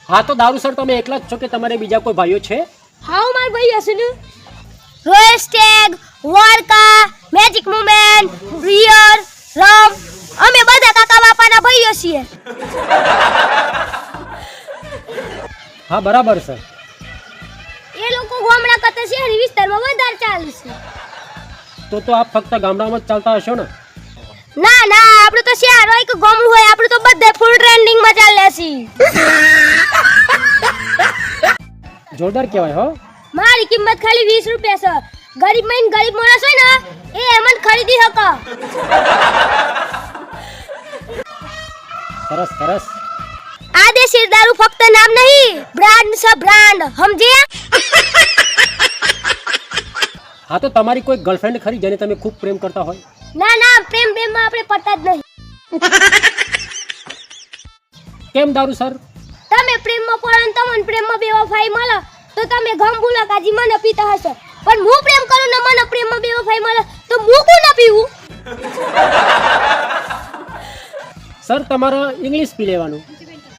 હા તો દારૂ સર તમે એકલા જ છો કે તમારે બીજા કોઈ ભાઈઓ છે? હા માર ભાઈ હશે ને. Royal stag, vodka, magic moment, beer, rum, અમે બધા કાકા બાપાના ભાઈઓ છીએ. હા બરાબર સર. એ લોકો ગામડા કરતા શહેરી વિસ્તારમાં વધારે ચાલે છે. તો આપ ફક્ત ગામડામાં જ ચાલતા હશો ને? ના ના, આપણું તો શહેર હોય કે ગામડું હોય, આપણું તો બધે ફૂલ ટ્રેન્ડિંગમાં ચાલે છે. જોરદાર કહેવાય હો. મારી કિંમત ખાલી 20 રૂપિયા છે. ગરીબ માણસ હોય ને એ એમન ખરીદી શકે. સરસ સરસ. આ દેશી દારૂ ફક્ત નામ નહીં, બ્રાન્ડ છે બ્રાન્ડ, સમજે? હા તો તમારી કોઈ ગર્લફ્રેન્ડ ખરી જેને તમે ખૂબ પ્રેમ કરતા હોય? ના ના, પ્રેમ માં આપણે પડતા જ નહીં. કેમ દારૂ સર? તમે પ્રેમમાં પડો ને તમને પ્રેમમાં બેવફાઈ મળે તો તમે ગમ ભૂલા કાજી મને પીતા હશો, પણ હું પ્રેમ કરું ને મને પ્રેમમાં બેવફાઈ મળે તો હું કોણ પીવું? સર તમારે ઇંગ્લિશ પી લેવાનું.